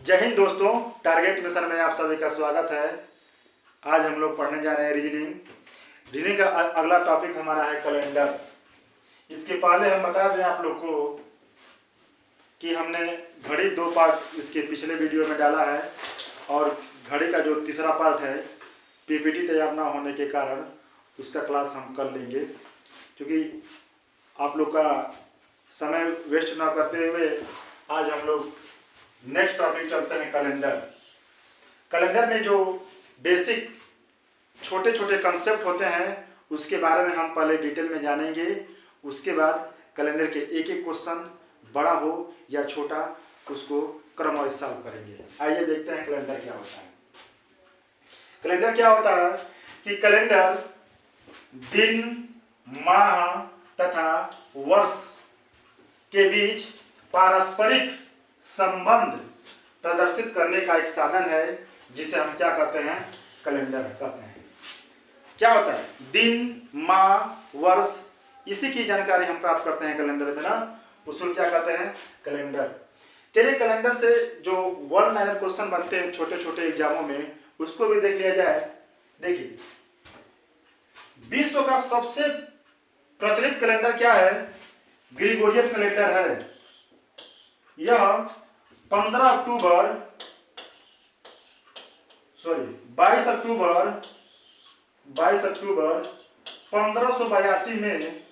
जय हिंद दोस्तों, target mission में आप सभी का स्वागत है। आज हम लोग पढ़ने जा रहे हैं रीजनिंग का अगला टॉपिक हमारा है कैलेंडर। इसके पहले हम बता दें आप लोग को कि हमने घड़ी 2 पार्ट इसके पिछले वीडियो में डाला है और घड़ी का जो तीसरा पार्ट है पीपीटी तैयार ना होने के कारण उसका क्लास हम कर लेंगे, क्योंकि आप लोग का समय वेस्ट ना करते हुए आज हम लोग नेक्स्ट टॉपिक चलते हैं कैलेंडर। कैलेंडर में जो बेसिक छोटे छोटे कंसेप्ट होते हैं उसके बारे में हम पहले डिटेल में जानेंगे। उसके बाद कैलेंडर के एक एक क्वेश्चन बड़ा हो या छोटा उसको क्रमवार सॉल्व करेंगे। आइए देखते हैं कैलेंडर क्या होता है। कैलेंडर क्या होता है कि कैलेंडर दिन, माह तथा वर्ष के बीच पारस्परिक संबंध प्रदर्शित करने का एक साधन है, जिसे हम क्या कहते हैं, कैलेंडर कहते हैं। क्या होता है, दिन, माह, वर्ष, इसी की जानकारी हम प्राप्त करते हैं कैलेंडर में ना, उसको क्या कहते हैं, कैलेंडर। चलिए कैलेंडर से जो 1 लाइनर क्वेश्चन बनते हैं छोटे छोटे एग्जामों में उसको भी देख लिया जाए। देखिए, विश्व का सबसे प्रचलित कैलेंडर क्या है, ग्रिगोरियन कैलेंडर है। यह 22 अक्टूबर 1582 में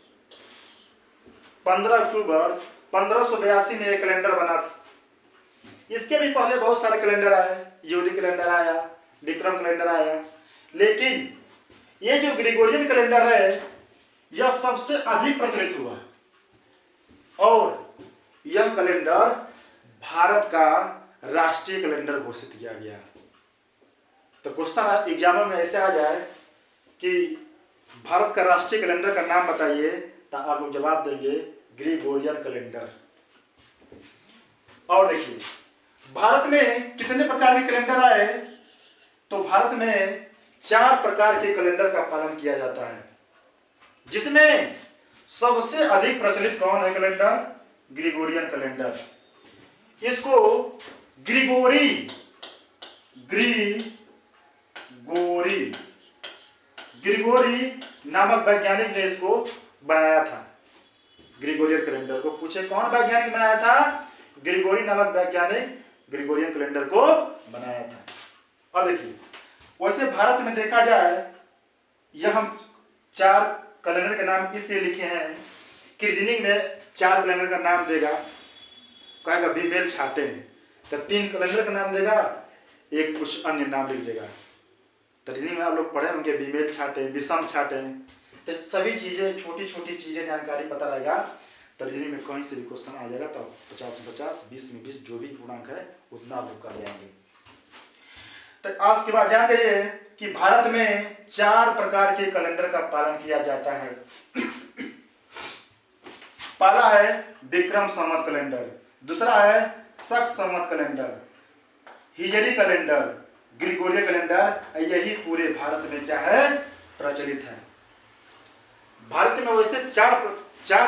15 अक्टूबर 1582 में एक कैलेंडर बना था। इसके भी पहले बहुत सारे कैलेंडर आए, यहूदी कैलेंडर आया, विक्रम कैलेंडर आया, लेकिन ये जो ग्रिगोरियन कैलेंडर है यह सबसे अधिक प्रचलित हुआ और यह कैलेंडर भारत का राष्ट्रीय कैलेंडर घोषित किया गया। तो क्वेश्चन एग्जाम में ऐसे आ जाए कि भारत का राष्ट्रीय कैलेंडर का नाम बताइए, तो आप लोग जवाब देंगे ग्रिगोरियन कैलेंडर। और देखिए, भारत में कितने प्रकार के कैलेंडर आए, तो भारत में 4 प्रकार के कैलेंडर का पालन किया जाता है, जिसमें सबसे अधिक प्रचलित कौन है कैलेंडर, ग्रिगोरियन कैलेंडर। इसको ग्रिगोरी नामक वैज्ञानिक ने इसको बनाया था। ग्रिगोरियन कैलेंडर को पूछे कौन वैज्ञानिक बनाया था, ग्रिगोरी नामक वैज्ञानिक ग्रिगोरियन कैलेंडर को बनाया था। और देखिए, वैसे भारत में देखा जाए यह हम 4 कैलेंडर के नाम इसलिए लिखे हैं कि रीजनिंग में 4 कैलेंडर का नाम देगा, कहेगा बीमेल छाटे हैं, तो 3 कैलेंडर का नाम देगा, एक कुछ अन्य नाम लिख देगा। तो रीजनिंग में आप लोग पढ़े होंगे विमेल छाटे, विषम छाटे, तो सभी चीजें छोटी छोटी चीजें जानकारी पता रहेगा तो रीजनिंग में कहीं से भी क्वेश्चन आ जाएगा। तो 50 में 50, 20 में 20, जो भी पूर्णांक है उतना आप लोग कर जाएंगे। तो आज के बाद जान जाइए कि भारत में 4 प्रकार के कैलेंडर का पालन किया जाता है। पहला है विक्रम संवत कैलेंडर, दूसरा है शक संवत कैलेंडर, हिजरी कैलेंडर, ग्रिगोरियन कैलेंडर। यही पूरे भारत में क्या है, प्रचलित है। भारत में वैसे 4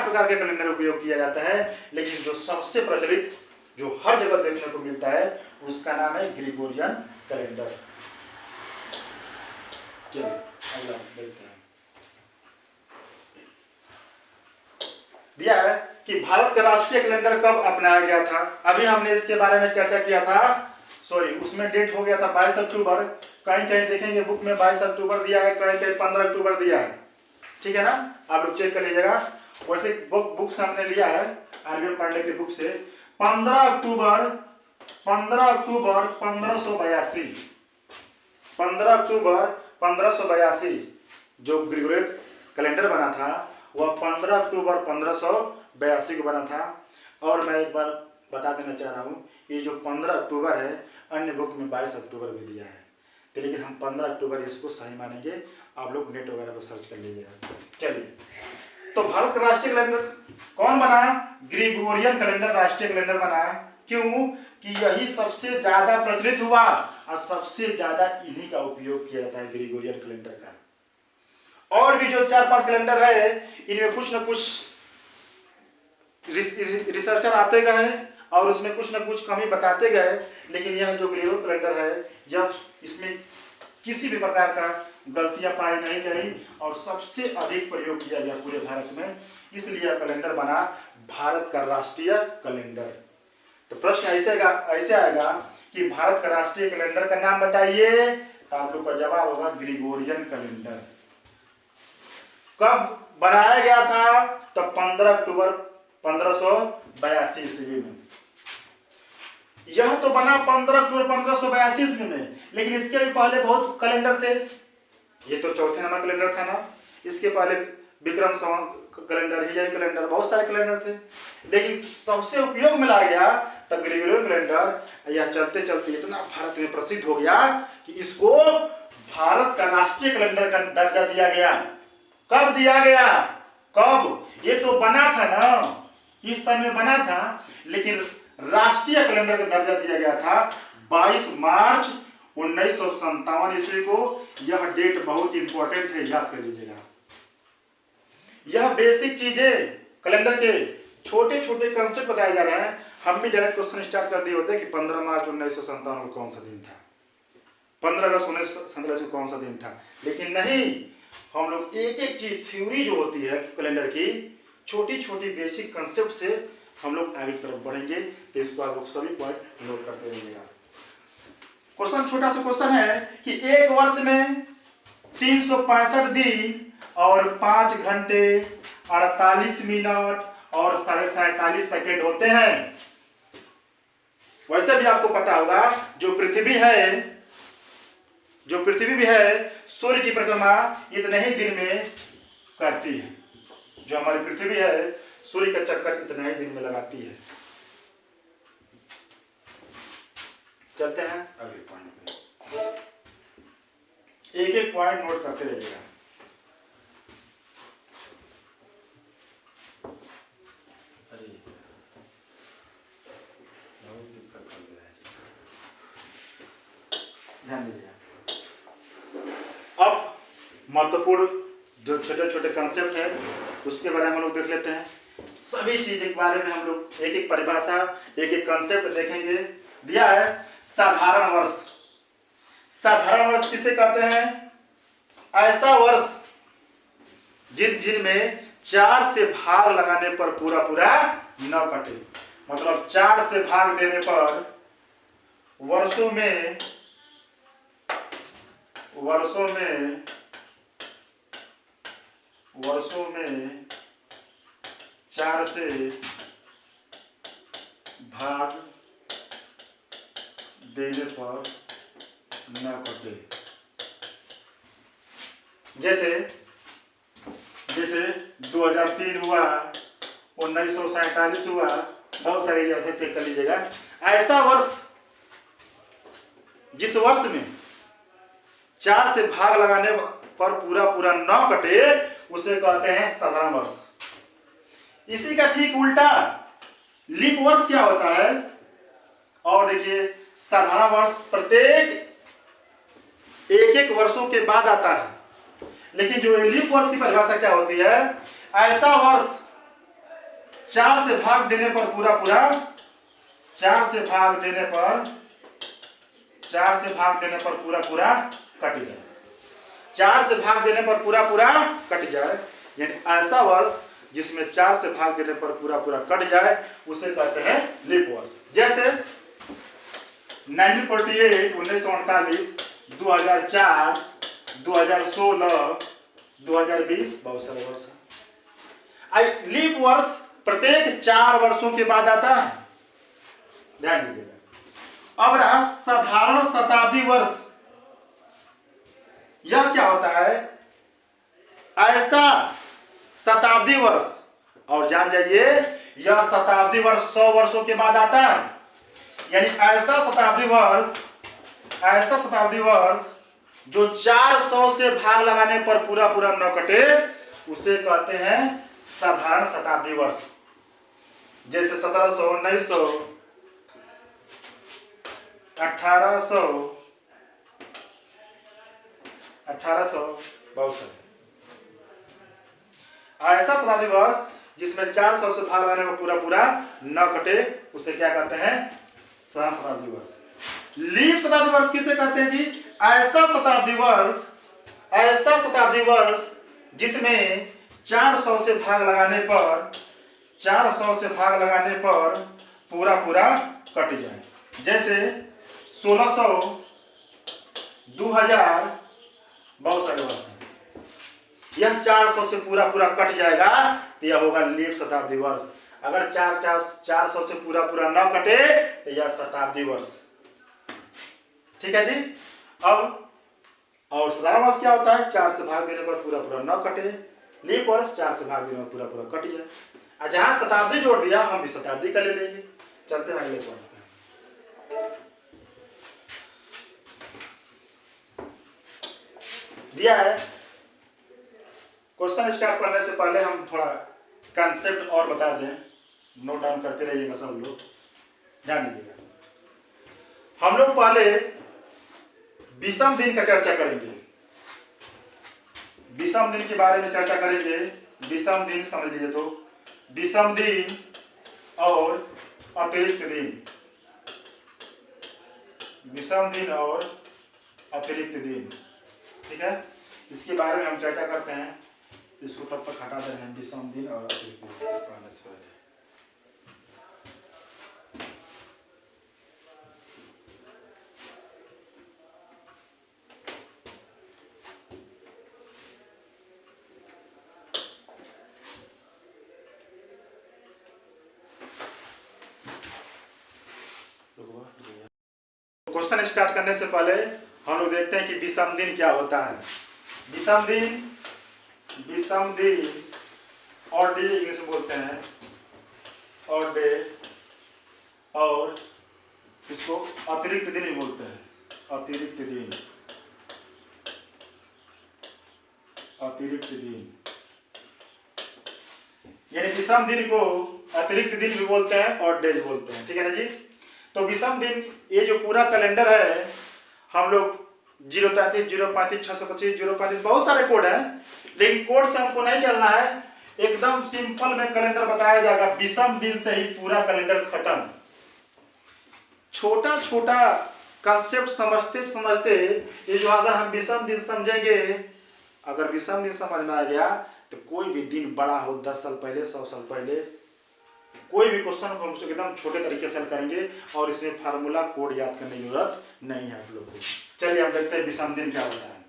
प्रकार के कैलेंडर उपयोग किया जाता है, लेकिन जो सबसे प्रचलित, जो हर जगह देखने को मिलता है, उसका नाम है ग्रिगोरियन कैलेंडर। चलिए अगला देखते हैं। दिया है कि भारत का राष्ट्रीय कैलेंडर कब अपनाया गया था। अभी हमने इसके बारे में चर्चा किया था, उसमें डेट हो गया था 22 अक्टूबर। कहीं कहीं देखेंगे बुक में 22 अक्टूबर दिया है, कहीं कहीं 15 अक्टूबर दिया है, ठीक है ना, आप लोग चेक कर लीजिएगा। वैसे बुक से हमने लिया है, आरबीएम पांडे के बुक से 15 अक्टूबर 1582 जो ग्रिगोरियन कैलेंडर बना था वह 15 अक्टूबर 1582 को बना था। और मैं एक बार बता देना चाह रहा हूँ, ये जो 15 अक्टूबर है अन्य बुक में 22 अक्टूबर भी दिया है, तो लेकिन हम 15 अक्टूबर इसको सही मानेंगे। आप लोग नेट वगैरह पर सर्च कर लीजिएगा। चलिए, तो भारत का राष्ट्रीय कैलेंडर कौन बनाया, ग्रिगोरियन कैलेंडर राष्ट्रीय कैलेंडर बनाया। क्यों कि यही सबसे ज्यादा प्रचलित हुआ और सबसे ज्यादा इन्हीं का उपयोग किया जाता है, ग्रिगोरियन कैलेंडर का। और भी जो 4-5 कैलेंडर है इनमें कुछ न कुछ रिसर्चर आते गए और उसमें कुछ न कुछ कमी बताते गए, लेकिन यह जो ग्रेगोरियन कैलेंडर है यह इसमें किसी भी प्रकार का गलतियां पाई नहीं गई और सबसे अधिक प्रयोग किया गया पूरे भारत में, इसलिए यह कैलेंडर बना भारत का राष्ट्रीय कैलेंडर। तो प्रश्न ऐसे आएगा कि भारत का राष्ट्रीय कैलेंडर का नाम बताइए, तो आप लोग का जवाब होगा ग्रेगोरियन कैलेंडर। कब बनाया गया था? तो 15 अक्टूबर 1582 ईस्वी में। यह तो बना 15 अक्टूबर 1582 ईस्वी में, लेकिन इसके भी पहले बहुत कैलेंडर थे। ये तो चौथे नंबर कैलेंडर था ना, इसके पहले विक्रम संवत कैलेंडर, हिजरी कैलेंडर, बहुत सारे कैलेंडर थे, लेकिन सबसे उपयोग में लाया गया तो ग्रेगोरियन कैलेंडर। यह चलते चलते इतना भारत में प्रसिद्ध हो गया कि इसको भारत का राष्ट्रीय कैलेंडर का दर्जा दिया गया। कब दिया गया? कब? ये तो बना था ना, इस समय बना था, लेकिन राष्ट्रीय कैलेंडर का दर्जा दिया गया था 22 मार्च 1957 ईस्वी को। यह डेट बहुत इंपॉर्टेंट है, याद कर लीजिएगा। यह बेसिक चीजें कैलेंडर के छोटे छोटे कंसेप्ट बताए जा रहे हैं। हम भी डायरेक्ट क्वेश्चन स्टार्ट कर दिए होते कि 15 मार्च 1957 को कौन सा दिन था, 15 अगस्त 1947 को कौन सा दिन था, लेकिन नहीं, हम लोग एक एक चीज थ्योरी जो होती है कैलेंडर की, छोटी छोटी बेसिक कंसेप्ट से हम लोग आगे की तरफ बढ़ेंगे। तो इसको आप लोग सभी पॉइंट नोट करते रहिएगा। क्वेश्चन छोटा सा क्वेश्चन है कि एक वर्ष में 365 दिन और 5 घंटे 48 मिनट और 47.5 सेकेंड होते हैं। वैसे भी आपको पता होगा जो पृथ्वी भी है सूर्य की परिक्रमा इतने ही दिन में करती है। जो हमारी पृथ्वी है सूर्य का चक्कर इतने ही दिन में लगाती है। चलते हैं अगले पॉइंट पे, एक एक पॉइंट नोट करते रहिएगा। ध्यान दीजिएगा। अब महत्वपूर्ण जो छोटे छोटे कंसेप्ट है उसके बारे में हम लोग देख लेते हैं। सभी चीज के बारे में हम लोग एक एक परिभाषा, एक एक कंसेप्ट देखेंगे। दिया है साधारण वर्ष। साधारण वर्ष किसे कहते हैं? ऐसा वर्ष जिनमें 4 से भाग लगाने पर पूरा पूरा न कटे। मतलब 4 से भाग देने पर वर्षों में 4 से भाग देने पर न कटे। जैसे 2003 हुआ, 1947 हुआ, बहुत सारे इधर से चेक कर लीजिएगा। ऐसा वर्ष जिस वर्ष में 4 से भाग लगाने पर पूरा पूरा न कटे उसे कहते हैं साधारण वर्ष। इसी का ठीक उल्टा लीप वर्ष क्या होता है? और देखिए साधारण वर्ष प्रत्येक एक वर्षों के बाद आता है, लेकिन जो लीप वर्ष की परिभाषा क्या होती है? ऐसा वर्ष 4 से भाग देने पर पूरा पूरा 4 से भाग देने पर पूरा पूरा कट जाए। 4 से भाग देने पर पूरा पूरा कट जाए, यानी ऐसा वर्ष जिसमें 4 से भाग देने पर पूरा पूरा कट जाए उसे कहते हैं लीप वर्ष। जैसे 1948, 1948, 2004, 2016, 2020, बहुत सारे वर्ष है। लीप वर्ष प्रत्येक 4 वर्षों के बाद आता है, ध्यान दीजिएगा। अब रहा साधारण शताब्दी वर्ष। यह क्या होता है? ऐसा शताब्दी वर्ष, और जान जाइए यह शताब्दी वर्ष 100 वर्षों के बाद आता है। यानी ऐसा शताब्दी वर्ष जो 400 से भाग लगाने पर पूरा पूरा न कटे उसे कहते हैं साधारण शताब्दी वर्ष। जैसे 1700, 1900, 1800, बहुत सारे। ऐसा शताब्दी वर्ष जिसमें 400 से भाग लगाने पर पूरा पूरा न कटे उसे क्या कहते हैं? साधारण शताब्दी वर्ष। लीप शताब्दी वर्ष किसे कहते हैं जी? ऐसा शताब्दी वर्ष जिसमें 400 से भाग लगाने पर पूरा कट जाए। जैसे 1600, 2000, बहुत सारे वर्ष हैं। यह 400 से पूरा कट जाएगा तो यह होगा लीप शताब्दी वर्ष। अगर 400 से पूरा न कटे तो यह शताब्दी वर्ष। ठीक है जी। अब और साधारण वर्ष क्या होता है? 4 से भाग देने पर पूरा न कटे। लीप वर्ष 4 से भाग देने पर पूरा कट जाए। और जहां शताब्दी जोड़ दिया हम भी शताब्दी का ले लेंगे। चलते हैं अगले पॉइंट पे। दिया है। क्वेश्चन स्टार्ट करने से पहले हम थोड़ा कंसेप्ट और बता दें, नोट डाउन करते रहिएगा सब लोग, ध्यान दीजिएगा। हम लोग पहले विषम दिन का चर्चा करेंगे। विषम दिन के बारे में चर्चा करेंगे। विषम दिन समझ लीजिए तो विषम दिन और अतिरिक्त दिन। विषम दिन और अतिरिक्त दिन, ठीक है। इसके बारे में हम चर्चा करते हैं। इसको तब तक हटा दे रहे हैं, विषम दिन और अतिरिक्त दिन पढ़ने से पहले। क्वेश्चन स्टार्ट करने से पहले हम लोग देखते हैं कि विषम दिन क्या होता है। विषम दिन और डे इंग्लिश में बोलते हैं, और डे, और इसको अतिरिक्त दिन भी बोलते हैं। अतिरिक्त दिन यानी विषम दिन को अतिरिक्त दिन भी बोलते हैं और डेज बोलते हैं। ठीक है ना जी। तो विषम दिन, ये जो पूरा कैलेंडर है, हम लोग 033, 035, 625, 035 बहुत सारे कोड हैं, लेकिन कोड से हमको नहीं चलना है। एकदम सिंपल में कैलेंडर बताया जाएगा। विषम दिन से ही पूरा कैलेंडर खत्म। छोटा छोटा कंसेप्ट समझते ये जो अगर हम विषम दिन समझेंगे, अगर विषम दिन समझ में आ गया तो कोई भी दिन बड़ा हो, 10 साल पहले, 100 साल पहले, कोई भी क्वेश्चन को हम एकदम छोटे तरीके से हल करेंगे और इसमें फार्मूला कोड याद करने की जरूरत नहीं है आप लोग को। चलिए हम देखते हैं विषम दिन क्या होता है।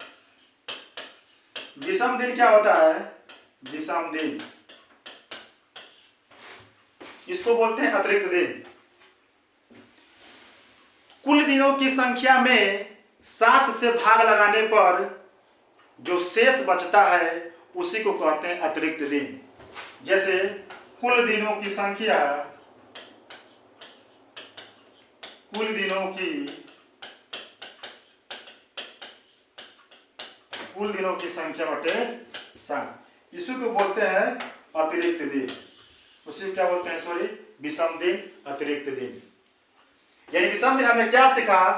विषम दिन क्या होता है? विषम दिन, इसको बोलते हैं अतिरिक्त दिन। कुल दिनों की संख्या में 7 से भाग लगाने पर जो शेष बचता है उसी को कहते हैं अतिरिक्त दिन। जैसे कुल दिनों की संख्या, बटे 7, इसी को बोलते हैं अतिरिक्त दिन। उसी क्या बोलते हैं? सॉरी, विषम दिन, अतिरिक्त दिन। यानी विषम दिन हमने क्या सीखा?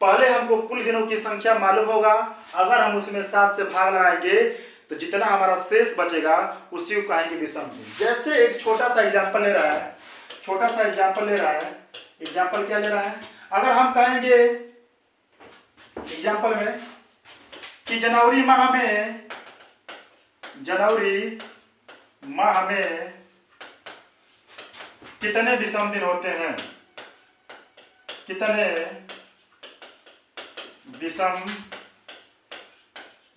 पहले हमको कुल दिनों की संख्या मालूम होगा, अगर हम उसमें 7 से भाग लगाएंगे तो जितना हमारा शेष बचेगा उसी को कहेंगे विषम दिन। जैसे एक छोटा सा एग्जांपल ले रहा है, एग्जांपल क्या ले रहा है? अगर हम कहेंगे एग्जांपल में कि जनवरी माह में कितने विषम दिन होते हैं? कितने विषम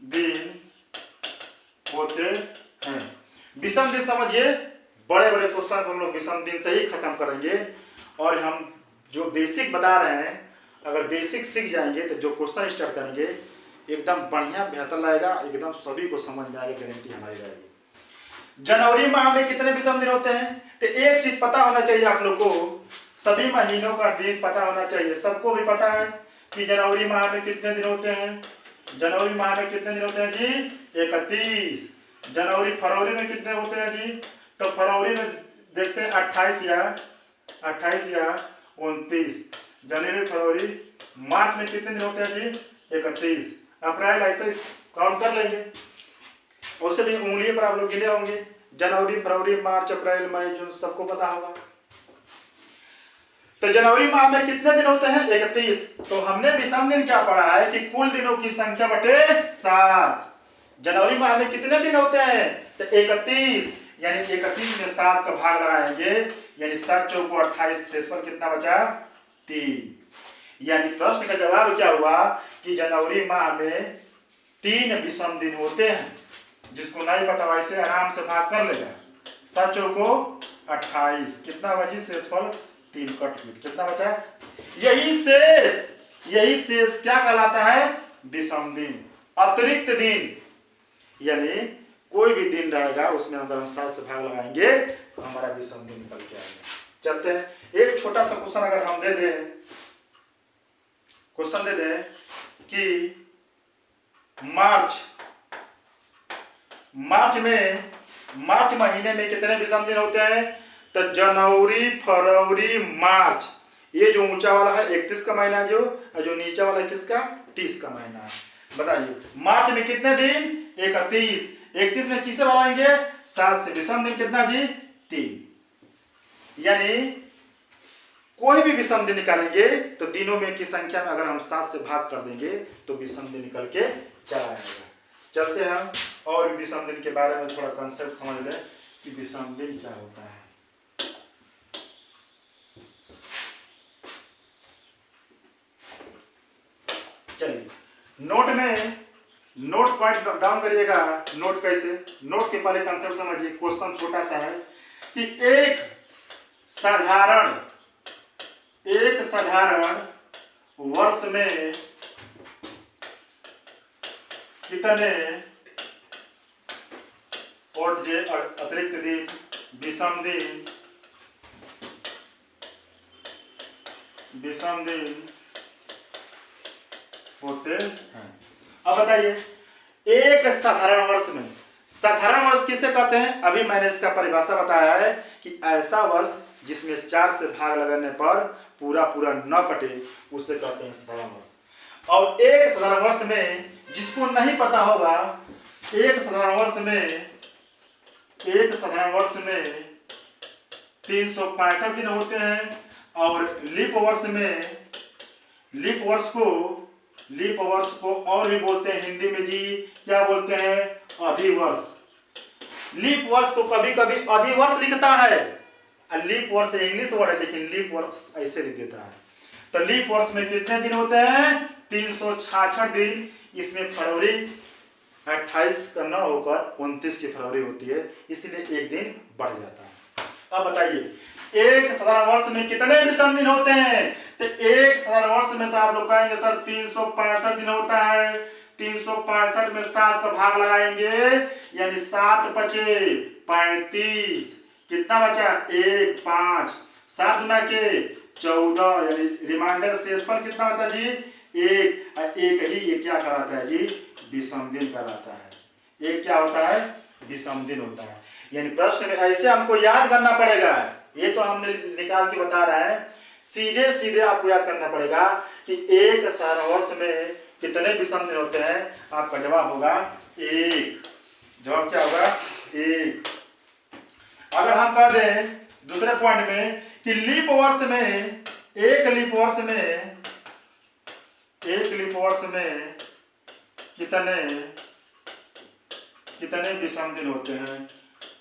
दिन होते हैं? विषम दिन समझिए, बड़े बड़े क्वेश्चन हम लोग विषम दिन से ही खत्म करेंगे। और हम जो बेसिक बता रहे हैं, अगर बेसिक सीख जाएंगे तो जो क्वेश्चन स्टार्ट करेंगे एकदम बढ़िया बेहतर लगेगा, एकदम सभी को समझ में आएगी, गारंटी हमारी रहेगी। जनवरी माह में कितने विषम दिन होते हैं? तो एक चीज पता होना चाहिए आप लोग को, सभी महीनों का दिन पता होना चाहिए। सबको भी पता है कि जनवरी माह में कितने दिन होते हैं। जनवरी माह में कितने दिन होते हैं जी? 31। फरवरी में कितने होते हैं जी? तो फरवरी में देखते हैं 28 या 29। जनवरी, फरवरी, मार्च में कितने दिन होते हैं जी? 31। अप्रैल, ऐसे काउंट कर लेंगे। उससे भी उंगलियों पर आप लोग गिने होंगे। जनवरी, फरवरी, मार्च, अप्रैल, मई, जून सबको पता होगा। तो जनवरी माह में कितने दिन होते हैं? 31। तो हमने विषम दिन क्या पढ़ा है कि कुल दिनों की संख्या बटे 7। जनवरी माह में कितने दिन होते हैं? तो 31, यानी 31 में 7 का भाग लगाएंगे, यानी 7 चौको 28, शेषफल कितना बचा? 3। यानी प्रश्न का जवाब क्या हुआ कि जनवरी माह में 3 विषम दिन होते हैं। जिसको नहीं पता वैसे आराम से भाग कर लेगा। 7 चौको 28, कितना बची? शेषफल 3 कट कितना बचा? यही शेष क्या कहलाता है? विषम दिन, अतिरिक्त दिन। यानी कोई भी दिन रहेगा उसमें अगर हम 7 से भाग लगाएंगे तो हमारा विषम दिन निकल के आएगा। चलते हैं एक छोटा सा क्वेश्चन अगर हम दे दें, क्वेश्चन दे दें कि मार्च महीने में कितने विषम दिन होते हैं? तो जनवरी, फरवरी, मार्च, ये जो ऊंचा वाला है 31 का महीना, जो नीचा वाला है किसका? 30 का महीना है। बताइए मार्च में कितने दिन? 31। 31 में किसे बढ़ाएंगे? 7 से। विषम दिन कितना जी? 3। यानी कोई भी विषम दिन निकालेंगे तो दिनों में की संख्या में अगर हम 7 से भाग कर देंगे तो विषम दिन निकल के चला आएगा। चलते हैं और विषम दिन के बारे में थोड़ा कंसेप्ट समझ लें कि विषम दिन क्या होता है। चलिए नोट पॉइंट डाउन करिएगा। नोट कैसे? नोट के पहले कंसेप्ट समझिए। क्वेश्चन छोटा सा है कि एक साधारण वर्ष में कितने और जे अतिरिक्त दिन, विषम दिन होते हैं? अब बताइए एक साधारण वर्ष किसे कहते हैं? अभी मैंने इसका परिभाषा बताया है कि ऐसा वर्ष जिसमें 4 से भाग लगाने पर पूरा न कटे उसे कहते हैं साधारण वर्ष। और एक साधारण वर्ष में, जिसको नहीं पता होगा, एक साधारण वर्ष में 365 दिन होते हैं। और लीप वर्ष को और भी बोलते हैं हिंदी में जी, क्या बोलते हैं? अधिवर्ष। लीप वर्ष को कभी कभी अधिवर्ष लिखता है। लीप वर्ष इंग्लिश वर्ड है लेकिन लीप वर्ष ऐसे लिख देता है। तो लीप वर्ष में कितने दिन होते हैं? 366 दिन। इसमें फरवरी 28 का न होकर 29 की फरवरी होती है, इसलिए एक दिन बढ़ जाता है। अब बताइए एक साधारण वर्ष में कितने विषम दिन होते हैं? तो एक साधारण वर्ष में तो आप लोग कहेंगे सर 365 दिन होता है। 365 में 7 का भाग लगाएंगे, यानी 7 पचे 35, कितना बचा? 1 5, 7 गुना के 14, यानी रिमाइंडर शेषफल कितना होता है जी? 1। एक ही ये क्या कहलाता है जी? विषम दिन कहलाता है। एक क्या होता है? विषम दिन होता है। यानी प्रश्न में ऐसे हमको याद करना पड़ेगा। ये तो हमने निकाल के बता रहा है, सीधे आपको याद करना पड़ेगा कि एक साधारण वर्ष में कितने विषम दिन होते हैं। आपका जवाब होगा 1। जवाब क्या होगा? 1। अगर हम कह दें दूसरे पॉइंट में कि लीप वर्ष में कितने विषम दिन होते हैं?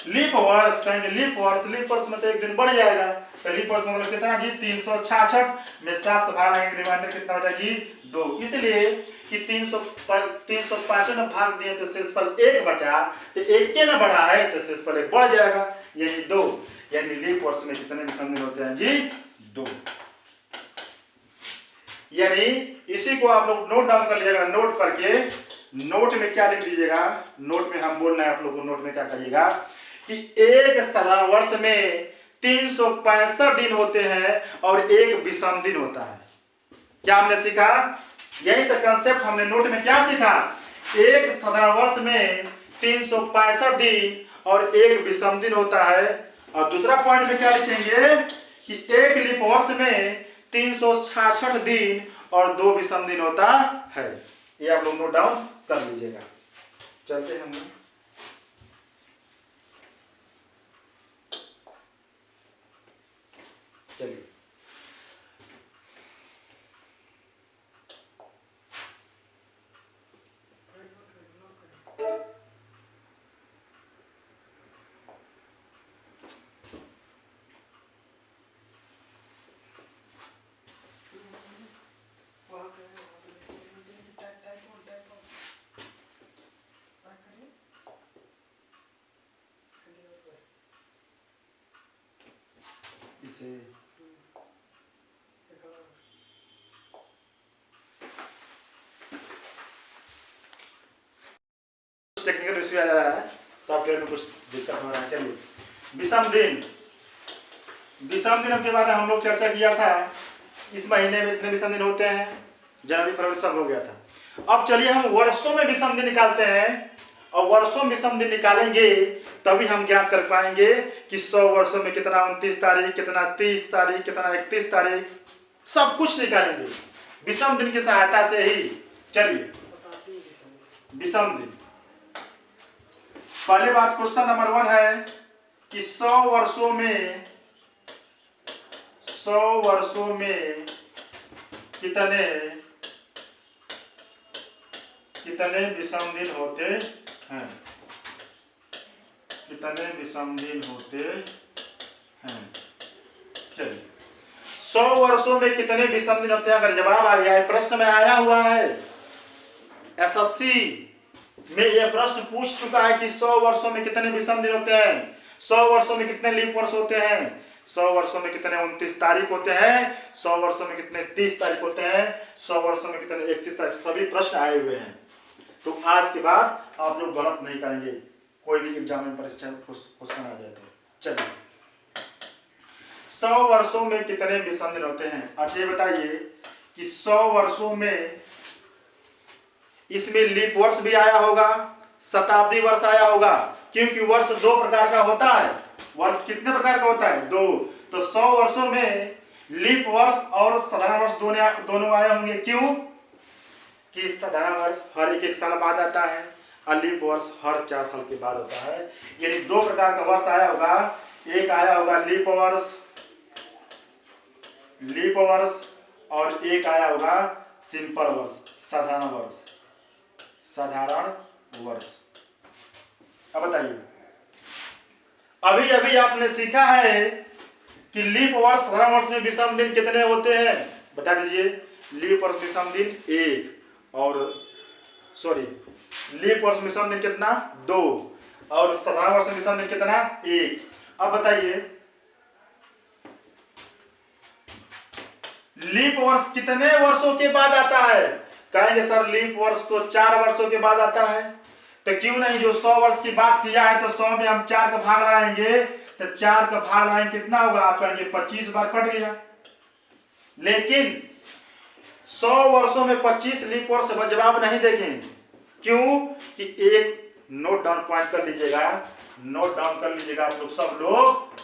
लीप वर्ष कहेंगे, लीप वर्ष में तो एक दिन बढ़ जाएगा। तो लीप वर्ष मतलब कितना जी? 366 में 7 का भाग आएंगे, रिमाइंडर कितना हो जाएगा जी? 2। इसलिए कि 365 में भाग दिए तो शेषफल 1 बचा, तो 1 के ना बढ़ा है तो शेषफल 1 बढ़ जाएगा, यानी 2। यानी लीप वर्ष में कितने विषम दिन होते हैं जी? 2। यानी इसी को आप लोग नोट डाउन कर लीजिएगा। नोट करके नोट में क्या लिख दीजिएगा? नोट में हम बोल रहे हैं आप लोग को, नोट में क्या करिएगा कि एक साधारण वर्ष में 365 दिन होते हैं और एक विषम दिन होता है। क्या हमने सीखा? यही से कंसेप्ट हमने नोट में क्या सीखा? एक साधारण वर्ष में 365 दिन और एक विषम दिन होता है। और दूसरा पॉइंट में क्या लिखेंगे कि एक लीप वर्ष में 366 दिन और 2 विषम दिन होता है। ये आप लोग नोट डाउन कर लीजिएगा। चलते हैं हम। चलिए से। टेक्निकल इश्यू आ जा रहा है, सॉफ्टवेयर में कुछ दिक्कत हो रहा है। चलिए, विषम दिन। विषम दिन के बारे में हम लोग चर्चा किया था। इस महीने में इतने विषम दिन होते हैं, जनवरी फरवरी सब हो गया था। अब चलिए हम वर्षों में विषम दिन निकालते हैं, और वर्षों में विषम दिन निकालेंगे तभी हम ज्ञात कर पाएंगे कि 100 वर्षों में कितना 29 तारीख, कितना 30 तारीख, कितना 31 तारीख, सब कुछ निकालेंगे विषम दिन की सहायता से ही। चलिए, विषम दिन। पहले बात, क्वेश्चन नंबर 1 है कि 100 वर्षों में कितने विषम दिन होते हैं? कितने विषम दिन होते हैं? चलिए, 100 वर्षों में कितने विषम दिन होते हैं? अगर जवाब आ गया है, प्रश्न में आया हुआ है, एसएससी में यह प्रश्न पूछ चुका है कि 100 वर्षों में कितने विषम दिन होते हैं, 100 वर्षों में कितने लीप वर्ष होते हैं, 100 वर्षों में कितने 29 तारीख होते हैं, 100 वर्षों में कितने 30 तारीख होते हैं, 100 वर्षों में कितने 31 तारीख, सभी प्रश्न आए हुए हैं। तो आज के बाद आप लोग गलत नहीं करेंगे, कोई भी एग्जाम में परीक्षा क्वेश्चन आ जाए तो। चलिए, 100 वर्षों में कितने विषम दिन होते हैं? अच्छा ये बताइए कि 100 वर्षों में इसमें लीप वर्ष भी आया होगा, शताब्दी वर्ष आया होगा, क्योंकि वर्ष 2 प्रकार का होता है। वर्ष कितने प्रकार का होता है? 2। तो 100 वर्षों में लीप वर्ष और साधारण वर्ष दोनों आए होंगे। क्यों? कि साधारण वर्ष हर एक साल बाद आता है और लीप वर्ष हर 4 साल के बाद होता है। यानी 2 प्रकार का वर्ष आया होगा, एक आया होगा लीप वर्ष और एक आया होगा सिंपल वर्ष, साधारण वर्ष। अब बताइए, अभी अभी आपने सीखा है कि लीप वर्ष साधारण वर्ष में विषम दिन कितने होते हैं? बता दीजिए। लीप वर्ष विषम दिन 1 और लीप वर्ष विषम दिन कितना? 2 और साधारण वर्ष विषम दिन कितना? 1। अब बताइए, लीप वर्ष कितने वर्षों के बाद आता है? कहेंगे सर लीप वर्ष तो 4 वर्षों के बाद आता है। तो क्यों नहीं, जो 100 वर्ष की बात किया है तो 100 में हम 4 का भाग लगाएंगे, तो 4 का भाग लगाएंगे कितना होगा? आप कहेंगे 25 बार कट गया। लेकिन 100 वर्षों में 25 लीप वर्ष जवाब नहीं देखेंगे। क्यों? कि एक नोट डाउन पॉइंट कर लीजिएगा, आप लोग सब लोग,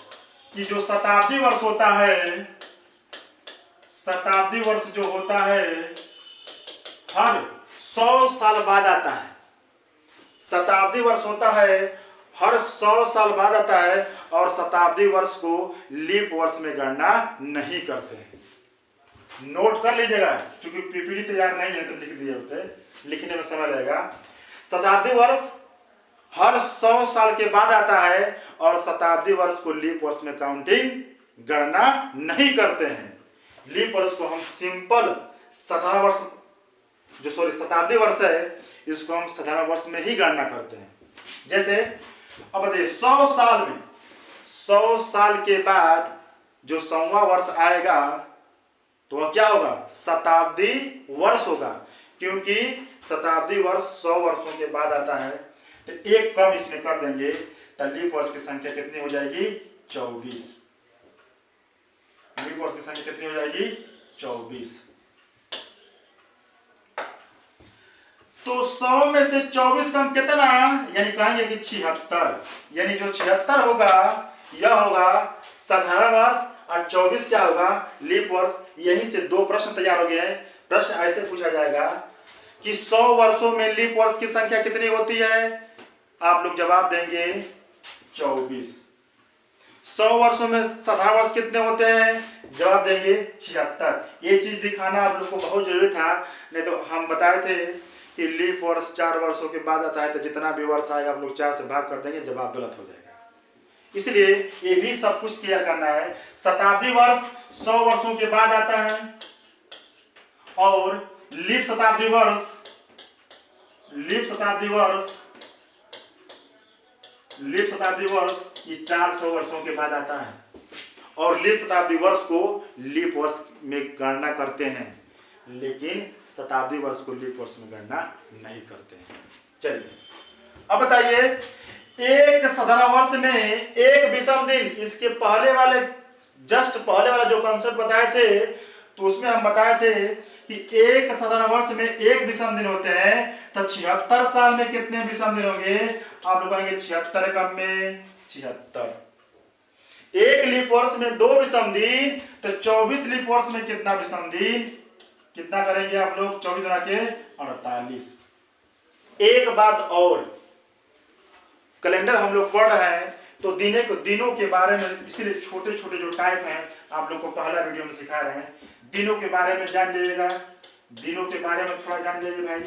कि जो शताब्दी वर्ष होता है, शताब्दी वर्ष जो होता है हर 100 साल बाद आता है। शताब्दी वर्ष होता है हर 100 साल बाद आता है, और शताब्दी वर्ष को लीप वर्ष में गणना नहीं करते हैं। नोट कर लीजिएगा, क्योंकि पीपीटी तैयार नहीं है तो लिख दिए होते, लिखने में समय लगेगा। शताब्दी वर्ष हर 100 साल के बाद आता है, और शताब्दी वर्ष को लीप वर्ष में काउंटिंग गणना नहीं करते हैं। लीप वर्ष को हम सिंपल साधारण वर्ष, जो शताब्दी वर्ष है, इसको हम साधारण वर्ष में ही गणना करते हैं। जैसे अब बताइए, 100 साल के बाद जो 100वां वर्ष आएगा तो वह क्या होगा? शताब्दी वर्ष होगा, क्योंकि शताब्दी वर्ष 100 वर्षों के बाद आता है। तो एक कम इसमें कर देंगे तो लीप वर्ष की संख्या कितनी हो जाएगी? 24। लीप वर्ष की संख्या कितनी हो जाएगी? 24। तो 100 में से 24 कम कितना? यानी कहेंगे कि 76। यानी जो 76 होगा यह होगा साधारण वर्ष, और 24 क्या होगा? लीप वर्ष। यहीं से 2 प्रश्न तैयार हो गए हैं। प्रश्न ऐसे पूछा जाएगा कि 100 वर्षों में लीप वर्ष की संख्या कितनी होती है? आप लोग जवाब देंगे 24। 100 वर्षों में साधारण वर्ष कितने होते हैं? जवाब देंगे 76। ये चीज दिखाना आप लोग को बहुत जरूरी था, नहीं तो हम बताए थे कि लीप वर्ष 4 वर्षों के बाद आता है, तो जितना भी वर्ष आएगा आप लोग 4 से भाग कर देंगे, जवाब गलत हो जाएगा। इसलिए ये भी सब कुछ क्लियर करना है। शताब्दी वर्ष 100 वर्षों के बाद आता है, और लीप शताब्दी वर्ष ये 400 वर्षों के बाद आता है। और लीप शताब्दी वर्ष को लीप वर्ष में गणना करते हैं, लेकिन शताब्दी वर्ष को लीप वर्ष में गणना नहीं करते हैं। चलिए अब बताइए, एक साधारण वर्ष में एक विषम दिन, इसके पहले वाले जस्ट पहले वाला जो कॉन्सेप्ट बताए थे तो उसमें हम बताए थे कि एक साधारण वर्ष में एक विषम दिन होते हैं, तो 76 साल में कितने विषम दिन होंगे? आप लोग कहेंगे 76 कम में 76। एक लीप वर्ष में 2 विषम दिन, तो 24 लीप वर्ष में कितना विषम दिन? कितना करेंगे आप लोग? 24 गुना के 48। एक बात और, कैलेंडर हम लोग पढ़ रहे हैं तो दिनों के बारे में, इसीलिए छोटे छोटे जो टाइप हैं आप लोग को पहला वीडियो में सिखा रहे हैं, दिनों के बारे में जान जाइएगा, दिनों के बारे में थोड़ा जान जाइए भाई।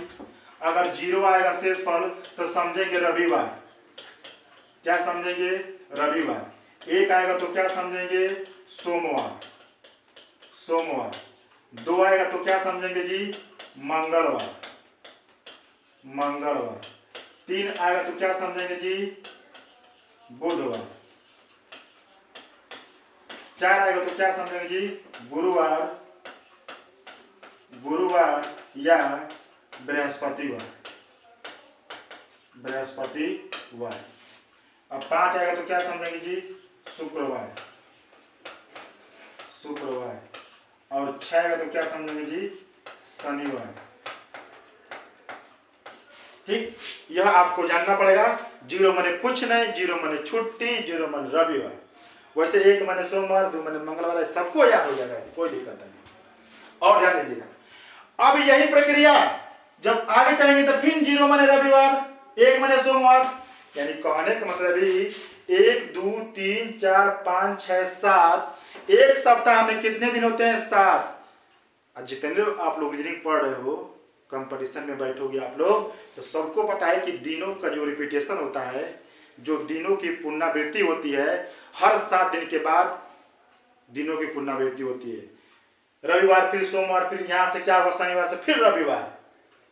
अगर 0 आएगा शेष फल तो समझेंगे रविवार, क्या समझेंगे? रविवार। 1 आएगा तो क्या समझेंगे? सोमवार, सोमवार। 2 आएगा तो क्या समझेंगे जी? मंगलवार, मंगलवार। 3 आएगा तो क्या समझेंगे जी? बुधवार। 4 आएगा तो क्या समझेंगे जी? गुरुवार, गुरुवार या बृहस्पतिवार, बृहस्पतिवार। अब 5 आएगा तो क्या समझेंगे जी? शुक्रवार, शुक्रवार। और 6 आएगा तो क्या समझेंगे जी? शनिवार। ठीक, यह आपको जानना पड़ेगा। 0 माने कुछ नहीं, 0 माने छुट्टी, 0 माने रविवार। वैसे 1 माने सोमवार, 2 माने मंगलवार, सबको याद हो जाएगा, कोई दिक्कत नहीं। और ध्यान दीजिएगा, अब यही प्रक्रिया जब आगे चलेंगे तो फिर 0 माने रविवार, 1 माने सोमवार, यानी कहने का मतलब ही 1 2 3 4 5 6 7, एक सप्ताह में कितने दिन होते हैं? 7। जितने आप लोग रीजनिंग पढ़ रहे हो, कंपटीशन में बैठोगे आप लोग, तो सबको पता है कि दिनों का जो रिपीटेशन होता है, जो दिनों की पुनरावृत्ति होती है, हर 7 दिन के बाद दिनों की पुनरावृत्ति होती है। रविवार फिर सोमवार, फिर यहाँ से क्या होगा? शनिवार से फिर रविवार,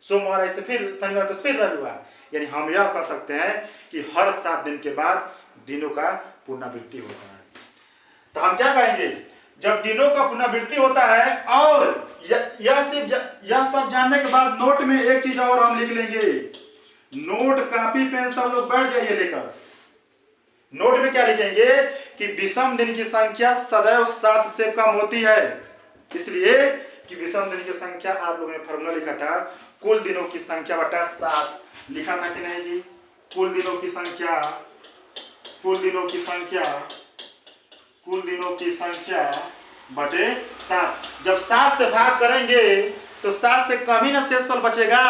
सोमवार ऐसे फिर शनिवार से फिर रविवार। यानी हम यह कह सकते हैं कि हर 7 दिन के बाद दिनों का पुनरावृत्ति होता है। तो हम क्या कहेंगे? जब दिनों का पुनरावृत्ति होता है, और यह सब जानने के बाद नोट में एक चीज और हम लिख लेंगे। नोट, कापी, पेन सब लोग बैठ जाइए लेकर। नोट में क्या लिखेंगे कि विषम दिन की संख्या सदैव 7 से कम होती है। इसलिए कि विषम दिन की संख्या, आप लोगों ने फॉर्मूला लिखा था, कुल दिनों की संख्या बटा 7, लिखा था कि नहीं जी? कुल दिनों की संख्या, कुल दिनों की संख्या, कुल दिनों की संख्या बटे 7। जब 7 से भाग करेंगे तो 7 से कम ही ना शेषफल बचेगा।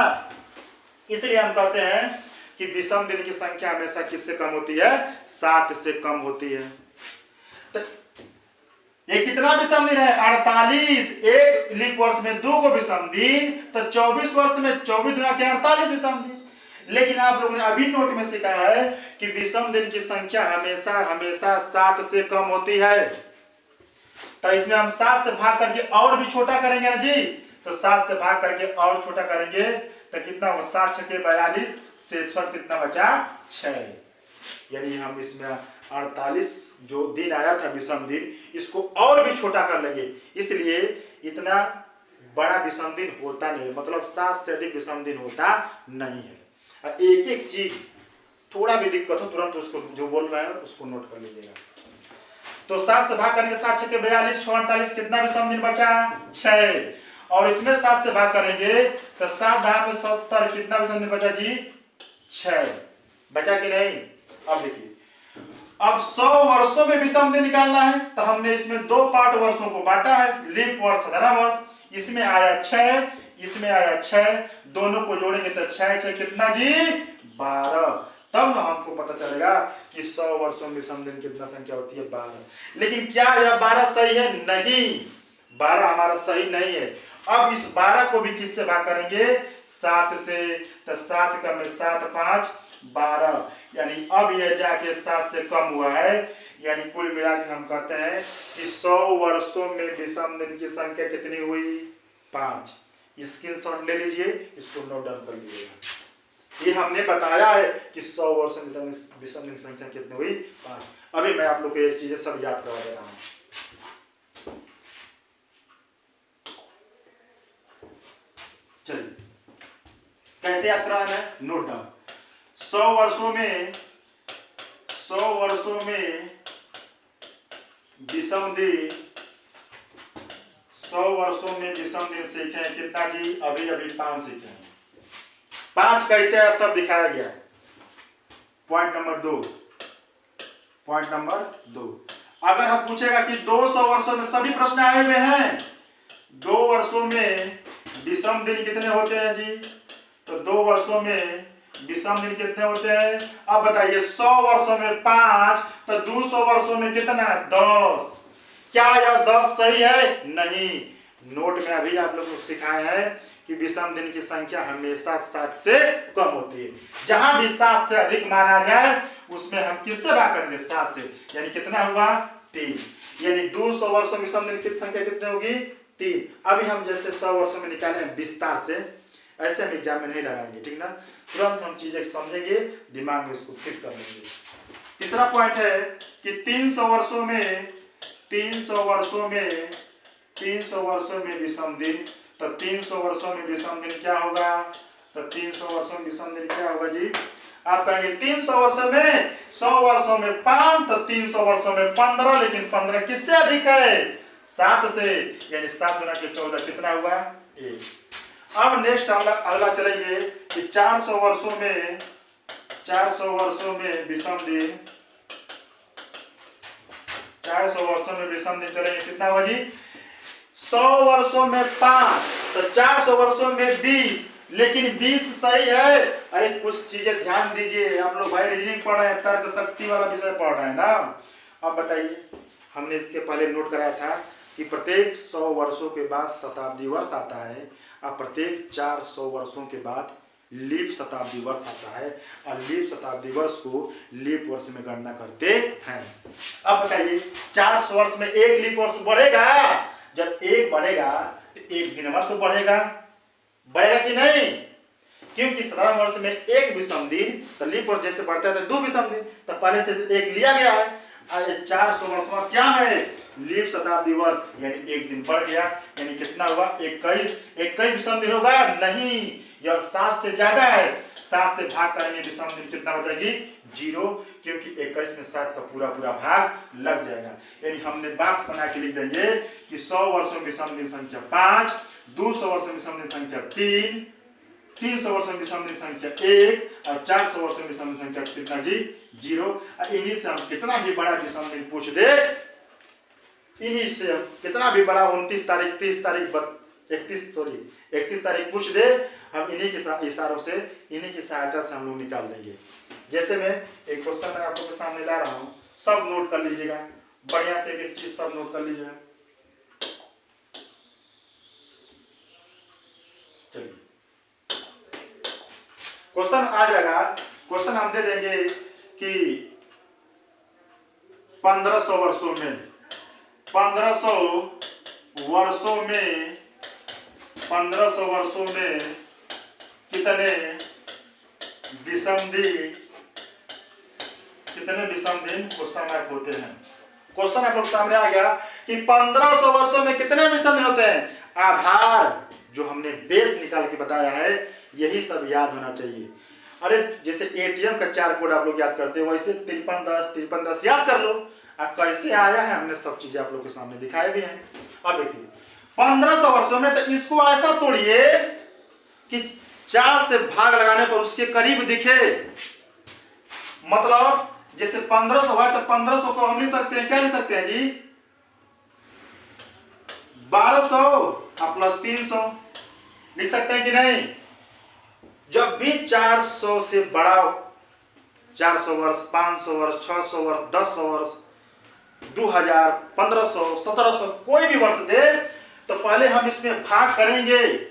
इसलिए हम कहते हैं कि विषम दिन की संख्या हमेशा किससे कम होती है? 7 से कम होती है। तो ये कितना विषम दिन है? 48। एक लीप वर्ष में 2 को विषम दिन, तो 24 वर्ष में 24 गुना के 48 विषम दिन। लेकिन आप लोगों ने अभी नोट में सीखा है कि विषम दिन की संख्या हमेशा हमेशा 7 से कम होती है। तो इसमें हम 7 से भाग करके और भी छोटा करेंगे ना जी, तो 7 से भाग करके और छोटा करेंगे तो कितना होगा? 7 छके 42, शेषफल कितना बचा? 6। यानी हम इसमें 48 जो दिन आया था विषम दिन, इसको और भी छोटा कर लेंगे। इसलिए इतना बड़ा विषम दिन होता नहीं, मतलब 7 से अधिक विषम दिन होता नहीं है। एक एक चीज थोड़ा भी दिक्कत हो तुरंत उसको जो बोल रहे हैं उसको नोट कर लीजिएगा। तो 7 से भाग करेंगे, 7 छके 42, 6 48, कितना विषम दिन बचा? 6। और इसमें 7 से भाग करेंगे तो 7 धाम में 70, कितना विषम दिन बचा जी? 6। बचा कि नहीं? अब देखिए, अब 100 वर्षों में विषम दिन निकालना है, तो हमने इसमें 2 पार्ट वर्षों को बांटा है, लीप वर्ष, साधारण वर्ष। इसमें आया 6, इसमें आया 6, दोनों को जोड़ेंगे तो 6 6 कितना जी? 12। तब ना हमको पता चलेगा कि 100 वर्षों में विषम दिन कितना संख्या होती है? 12। लेकिन क्या यह 12 सही है? नहीं, 12 हमारा सही नहीं है। अब इस 12 को भी किससे भाग करेंगे? 7 से। तो 7 का में 7 5 12, यानी अब यह जाके 7 से कम हुआ है। यानी कुल मिला के हम कहते हैं कि 100 वर्षों में विषम दिन की संख्या कितनी हुई? 5। स्क्रीनशॉट ले लीजिए, इसको नोट डाउन कर लीजिएगा। ये हमने बताया है कि 100 वर्षों में विषम दिन की संख्या कितनी हुई? 5। अभी मैं आप लोग को ये चीजें सब याद करवा दे रहा हूँ। चलिए कैसे याद कराना है, नोट डाउन। 100 वर्षों में विषम दिन, 100 वर्षों में विषम दिन सीखे हैं कितना जी, अभी 5 सीखे हैं। 5 कैसे सब दिखाया गया। पॉइंट नंबर 2, अगर हम पूछेगा कि 200 वर्षों में, सभी प्रश्न आए हुए हैं, 2 वर्षों में विषम दिन कितने होते हैं जी, तो 2 वर्षों में विषम दिन कितने होते हैं। अब बताइए 100 वर्षों में 5, तो 200 वर्षों में कितना, 10। क्या यह 10 सही है? नहीं। नोट में अभी आप लोगों को सिखाए हैं कि विषम दिन की संख्या हमेशा 7 से कम होती है। जहां भी 7 से अधिक माना जाए उसमें हम किससे भाग करेंगे, 7 से, यानी कितना हुआ, 3। यानी 200 वर्षों में विषम दिन की संख्या कितनी होगी, 3। अभी हम जैसे 100 वर्षों में निकाले विस्तार से, ऐसे हम एग्जाम में नहीं लगाएंगे, ठीक ना। तुरंत हम चीजें समझेंगे, दिमाग में इसको फिट कर लेंगे। तीसरा पॉइंट है कि 300 वर्षों में विषम दिन, तो 300 वर्षों में विषम दिन क्या होगा, तो 300 वर्षों में विषम दिन क्या होगा जी, आप कहेंगे 300 वर्षों में, 100 वर्षों में 5, तो 300 वर्षों में 15, लेकिन 15 किससे अधिक है, 7 से, यानी 7 गुना के 14 कितना हुआ, 1। अब नेक्स्ट अगला चलेंगे कि 400 वर्षों में विषम दिन, 400 वर्षों में विषम दिन चलेंगे कितना हुआ जी, 100 वर्षों में 5, तो 400 वर्षों में 20, लेकिन 20 सही है। अरे कुछ चीजें ध्यान दीजिए, आप लोग भाई रीजनिंग पढ़ रहे हैं, तर्क शक्ति वाला विषय पढ़ रहे हैं ना। अब बताइए, हमने इसके पहले नोट कराया था कि प्रत्येक 100 वर्षों के बाद शताब्दी वर्ष आता है, और प्रत्येक 400 वर्षों के बाद लीप शताब्दी वर्ष आता है, और लीप शताब्दी वर्ष को लीप वर्ष में गणना करते हैं। अब बताइए 400 वर्ष में एक लीप वर्ष बढ़ेगा, जब एक बढ़ेगा तो एक दिनवा तो बढ़ेगा कि नहीं, क्योंकि साधारण वर्ष में एक विषम दिन, तो लीप वर्ष जैसे बढ़ता है तो 2 विषम दिन, तो पहले से एक लिया गया है। और 400 वर्ष में क्या है, लीप शताब्दी वर्ष, यानी एक दिन बढ़ गया, यानी कितना हुआ, 21 विषम दिन होगा, नहीं, यह 7 से ज्यादा है। 7 से भाग करेंगे विषम दिन कितना बचेगी, 0, क्योंकि 21 में 7 का पूरा भाग लग जाएगा। यानी हमने बॉक्स बना के लिख देंगे कि 100 वर्षों में विषम दिन संख्या 5, 200 वर्षों में विषम दिन संख्या 3, 300 वर्षों में विषम दिन संख्या 1, और 400 वर्षों में विषम दिन संख्या कितना जी, 0। इन्हीं से हम कितना भी बड़ा विषम दिन पूछ दे, इन्हीं से कितना भी बड़ा 29 तारीख, 30 तारीख, 31 तारीख पूछ दे, हम इन्हीं के इशारों से, इन्हीं की सहायता से हम लोग निकाल देंगे। जैसे मैं एक क्वेश्चन मैं आप लोगों के सामने ला रहा हूँ, सब नोट कर लीजिएगा, बढ़िया से एक चीज सब नोट कर लीजिएगा। चलिए क्वेश्चन आ जाएगा, क्वेश्चन हम दे देंगे कि 1500 वर्षों में कितने विषम दिन क्वेश्चन मार्क होते हैं। क्वेश्चन आप लोग सामने आ गया कि 1500 वर्षों में कितने विषम दिन होते हैं। आधार जो हमने बेस निकाल के बताया है, यही सब याद होना चाहिए। अरे जैसे एटीएम का 4 कोड आप लोग याद करते हो, वैसे 5310 याद कर लो। अब कैसे आया है, हमने सब चीजें आप लोग के सामने दिखाए भी हैं। अब देखिए 1500 वर्षों में, तो इसको ऐसा तोड़िए कि 4 से भाग लगाने पर उसके करीब दिखे। मतलब जैसे 1500 है तो 1500 को हम लिख सकते हैं, क्या लिख सकते हैं जी, 1200 प्लस 300 लिख सकते हैं कि नहीं। जब भी 400 से बड़ा, 400 वर्ष, 500 वर्ष, 600 वर्ष, 1000 वर्ष, 2000, 1500, 1700 कोई भी वर्ष दे, तो पहले हम इसमें भाग करेंगे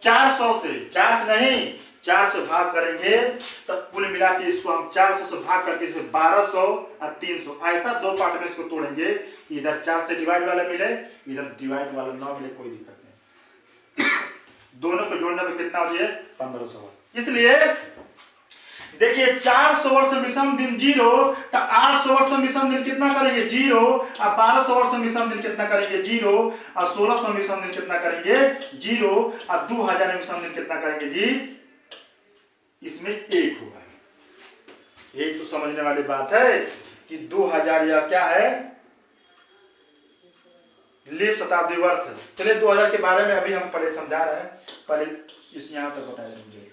400 से, 4 से नहीं, 4 से भाग करेंगे, तो कुल मिला के इसको हम 400 से भाग करके इसे 1200 और 300 ऐसा 2 पार्ट में इसको तोड़ेंगे। इधर 4 से डिवाइड वाला मिले, इधर डिवाइड वाला ना मिले, कोई दिक्कत नहीं। दोनों को जोड़ने में कितना हो जाए, 1500। इसलिए देखिए 400 वर्ष में विषम दिन 0, तो 800 वर्ष में विषम दिन कितना करेंगे 0, और 1200 वर्ष में विषम दिन कितना करेंगे 0, और 1600 में विषम दिन कितना करेंगे 0, और 2000 में विषम दिन कितना करेंगे जी, इसमें 1 होगा। यही तो समझने वाली बात है कि 2000 यह क्या है, लीप शताब्दी वर्ष है। चलिए 2000 के बारे में अभी हम पहले समझा रहे हैं, पहले इस यहां तक बताया मुझे।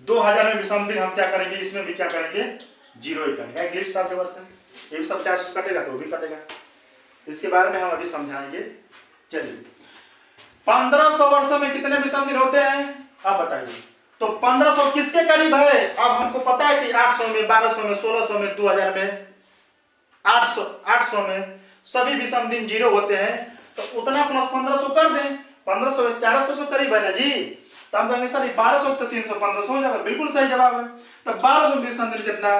2000 में विषम दिन हम क्या करेंगे, इसमें भी क्या करेंगे 0 ही करेंगे, लीप शताब्दी वर्ष है, ये भी सब 400 कटेगा तो वो भी कटेगा, इसके बारे में हम अभी समझाएंगे। चलिए 1500 वर्षों में कितने विषम दिन होते हैं, अब बताइए। तो 1500 किसके करीब है, अब हमको पता है कि 800 में, 1200 में, 1600 में, 2000 में, 800 में सभी विषम दिन 0 होते हैं, तो उतना प्लस 1500 कर दें, 1500 400 से करीब है ना जी, तो हम कहेंगे सर 1200 तो 300 1500 हो जाएगा, बिल्कुल सही जवाब है। तो 1200 में विषम दिन कितना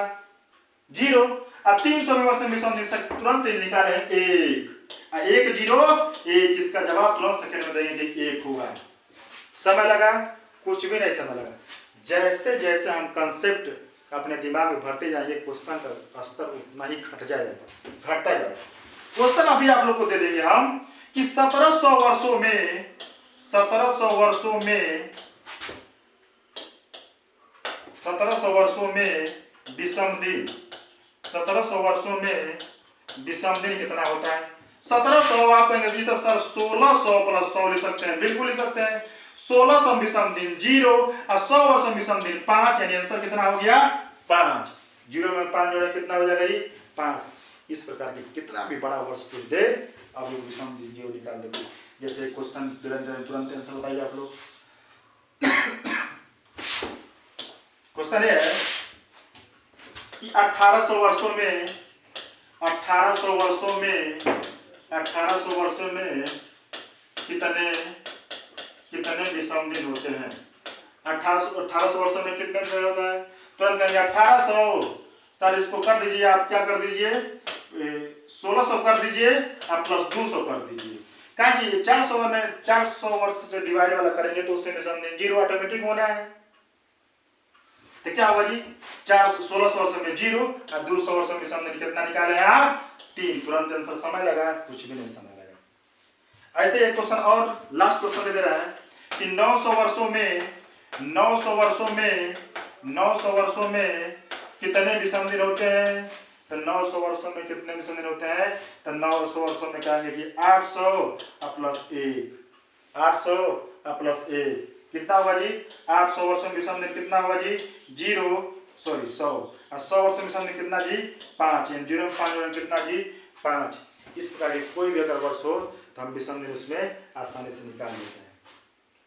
0, और 300 में वर्ष विषम दिन तुरंत निकाले 1, 1 0 1, इसका जवाब तुरंत सेकंड में देंगे कि 1 होगा। समय लगा, कुछ भी नहीं समय लगा, जैसे जैसे हम कंसेप्ट अपने दिमाग में भरते जाएंगे क्वेश्चन का स्तर उतना ही घटता जाएगा। क्वेश्चन अभी आप लोग को दे देंगे हम कि 1700 वर्षों में 1700 वर्षों में विषम दिन 1700 वर्षों में विषम दिन कितना होता है। 1700 आप कहेंगे जी तो सर 1600 प्लस 100 लिख सकते हैं, बिल्कुल लिख सकते हैं। 1600 विषम दिन 0 और 100 वर्षों विषम दिन 5, यानी आंसर कितना हो गया 5। 0 में 5 जोड़े कितना हो जाएगा जी 5। इस प्रकार के कितना भी बड़ा वर्ष पूछ दे आप लोग विषम दिन 0 निकाल दोगे। जैसे क्वेश्चन तुरंत आंसर बताइए आप लोग। क्वेश्चन है कि 1800 वर्षों में कितने विषम दिन होते हैं। 1800 वर्षों में कितने दिन होता है, तुरंत करेंगे 1800 सर इसको कर दीजिए, आप क्या कर दीजिए 1600 कर दीजिए आप प्लस 200 कर दीजिए, क्या कि 400 वर्ष से डिवाइड वाला करेंगे तो उससे विषम दिन 0 ऑटोमेटिक होना है। तो क्या होगा जी 1600 वर्ष में 0 और 200 वर्ष में विषम दिन कितना निकाले हैं आप 3, तुरंत आंसर समय लगा, कुछ भी नहीं समय लगा। ऐसे एक क्वेश्चन और लास्ट क्वेश्चन दे रहा है कि 900 वर्षों में कितने विषम दिन होते हैं। तो 900 वर्षों में कितने विषम दिन होते हैं, तो 900 वर्षों में कहेंगे कि 800 प्लस 1, 800 प्लस 1 कितना होगा जी 800 वर्षों में विषम दिन कितना होगा जी 100 और 100 वर्षों में विषम दिन कितना जी 5, यानी 0 में 5 जोड़ेंगे कितना जी 5। इस प्रकार के कोई भी अगर वर्ष हो तो हम विषम दिन उसमें आसानी से निकाल लेते हैं।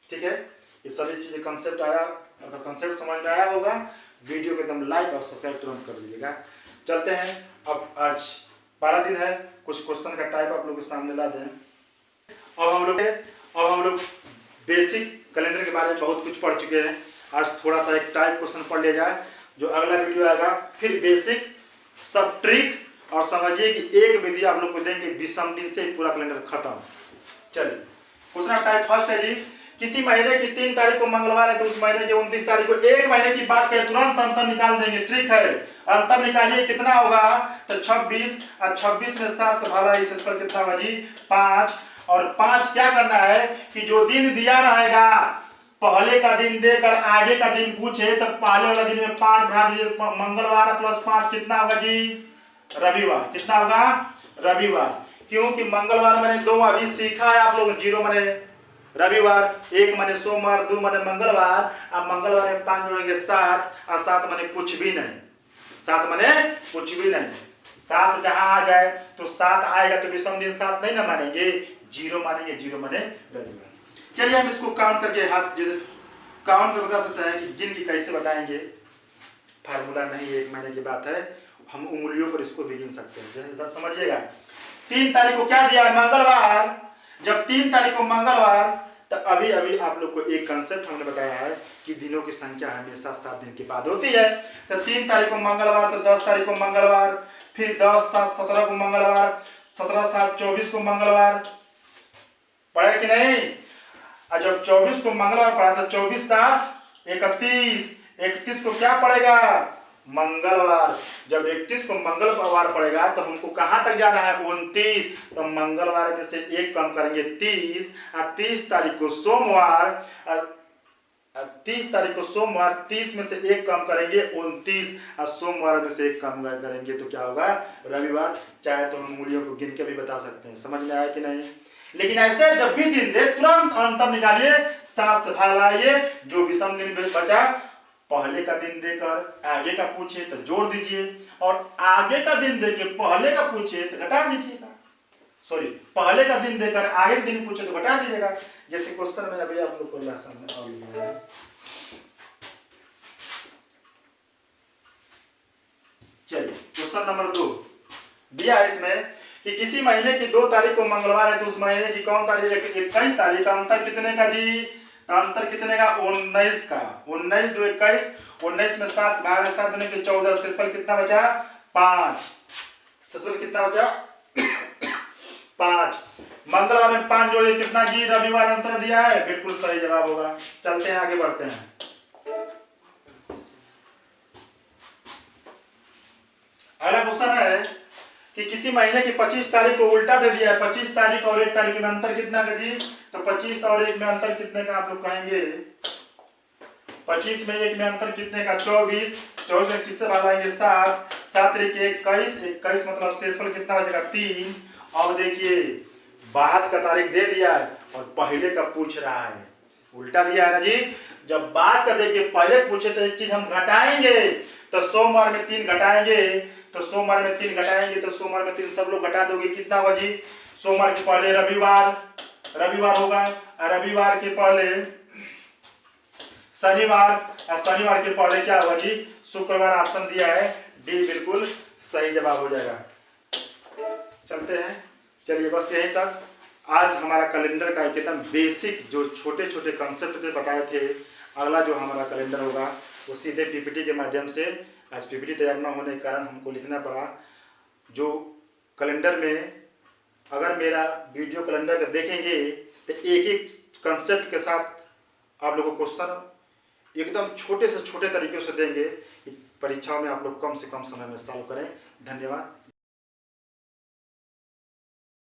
ठीक है, ये सभी चीजें कंसेप्ट आया, अगर कंसेप्ट समझ में आया होगा वीडियो को एकदम लाइक और सब्सक्राइब तुरंत कर दीजिएगा। चलते हैं, अब आज 12 दिन है, कुछ क्वेश्चन का टाइप आप लोग के सामने ला दें। अब हम लोग बेसिक कैलेंडर के बारे में बहुत कुछ पढ़ चुके हैं, आज थोड़ा सा एक टाइप क्वेश्चन पढ़ लिया जाए, जो अगला वीडियो आएगा फिर बेसिक सब ट्रिक, और समझिए कि एक विधि आप लोग को देंगे विषम दिन से पूरा कैलेंडर खत्म। चलिए क्वेश्चन टाइप फर्स्ट है जी, किसी महीने की 3 तारीख को मंगलवार है तो उस महीने की 29 तारीख को एक महीने की बात करें तुरंत अंतर निकाल देंगे। ट्रिक है, अंतर निकालिए कितना होगा, तो 26 और 26 में 7 का भागा इस पर कितना होगा जी 5, और 5 क्या करना है कि जो दिन दिया रहेगा पहले का दिन देकर आगे का दिन पूछे तो पहले वाला दिन में 5 बढ़ा दीजिए, मंगलवार प्लस 5 कितना होगा जी रविवार, कितना होगा रविवार, क्योंकि मंगलवार मैंने 2 अभी सीखा है आप लोग, 0 मैंने रविवार, 1 मैंने सोमवार, 2 मैंने मंगलवार, अब मंगलवार में 5 जोड़ेंगे 7, और 7 मैंने कुछ भी नहीं, 7 मैंने कुछ भी नहीं, 7 जहां आ जाए तो 7 आएगा तो विषम दिन 7 नहीं ना मानेंगे, 0 मानेंगे, 0 माने रविवार। चलिए हम इसको काउंट करके हाथ जैसे काउंट कर बता सकते हैं कि गिन के कैसे बताएंगे, फार्मूला नहीं है, 1 महीने की बात है, हम उंगलियों पर इसको भी गिन सकते हैं। जैसे समझिएगा 3 तारीख को क्या दिया है मंगलवार, जब 3 तारीख को मंगलवार, तो अभी अभी आप लोग को एक कंसेप्ट हमने बताया है कि दिनों की संख्या हमेशा 7 दिन के बाद होती है। तो 3 तारीख को मंगलवार, तो 10 तारीख को मंगलवार, फिर 10 7 17 को मंगलवार, 17 7 24 को मंगलवार, पढ़ा कि नहीं। और जब 24 को मंगलवार पढ़ा तो 24 7 31 को क्या पड़ेगा? मंगलवार। जब 31 को मंगलवार पड़ेगा तो हमको कहां तक जाना है? 29। तो मंगलवार में से 1 कम करेंगे 30 और 30 तारीख को सोमवार, 30 तारीख को सोमवार, 30 में से 1 कम करेंगे 29 और सोमवार में से 1 कम करेंगे तो क्या होगा? रविवार। चाहे तो हम मूल्यों को गिन के भी बता सकते हैं। समझ में आया कि नहीं? लेकिन ऐसे जब भी दिन दे तुरंत अंतर निकालिए, 7 से भाग लगाइए, जो विषम दिन बचा पहले का दिन देकर आगे का पूछे तो जोड़ दीजिए, और आगे का दिन देकर पहले का पूछे तो घटा दीजिएगा। सॉरी, पहले का दिन देकर आगे का दिन पूछे तो घटा दीजिएगा। जैसे क्वेश्चन में अभी आप लोग को सामने और लिखा है। चलिए क्वेश्चन नंबर 2 दिया है इसमें कि किसी महीने की 2 तारीख को मंगलवार है तो उस महीने की कौन तारीख? 21 तारीख का। अंतर कितने का जी? अंतर कितने का? 19 का। 19 2 21, 19 में 7 भाग 7 दूनी के 14, शेषफल कितना बचा? 5। शेषफल कितना बचा? 5। मंगलवार में 5 जोड़े कितना जी? रविवार आंसर दिया है, बिल्कुल सही जवाब होगा। चलते हैं आगे बढ़ते हैं। अगला क्वेश्चन है कि किसी महीने की 25 तारीख को उल्टा दे दिया है। 25 तारीख और 1 तारीख में अंतर कितना का जी? तो 25 और 1 में अंतर कितने का आप लोग कहेंगे? 25 में 1 में अंतर कितने का? 24। 24 में किससे भाग लाएंगे? 7। 7 3 21। 21 मतलब शेषफल कितना बचेगा? 3। अब देखिए बाद का तारीख दे दिया है और पहले का पूछ रहा है। उल्टा दिया है ना जी। जब बाद का देखिए पहले पूछे तो एक चीज हम घटाएंगे, तो सोमवार में 3 घटाएंगे, तो सोमवार में 3 घटाएंगे तो सोमवार में 3 सब लोग घटा दोगे, कितना होगा जी? सोमवार के पहले रविवार होगा, रविवार के पहले शनिवार, और शनिवार के पहले क्या होगा जी? शुक्रवार। ऑप्शन दिया है डी, बिल्कुल सही जवाब हो जाएगा। चलते हैं। चलिए बस यहीं तक। आज हमारा कैलेंडर का एकदम बेसिक जो छोटे छोटे कंसेप्ट बताए थे, अगला जो हमारा कैलेंडर होगा वो सीधे पीपीटी के माध्यम से। आज पीपीटी तैयार न होने के कारण हमको लिखना पड़ा। जो कैलेंडर में अगर मेरा वीडियो कैलेंडर का देखेंगे तो एक एक कंसेप्ट के साथ आप लोगों को क्वेश्चन एकदम छोटे से छोटे तरीके से देंगे। परीक्षाओं में आप लोग कम से कम समय में सॉल्व करें। धन्यवाद।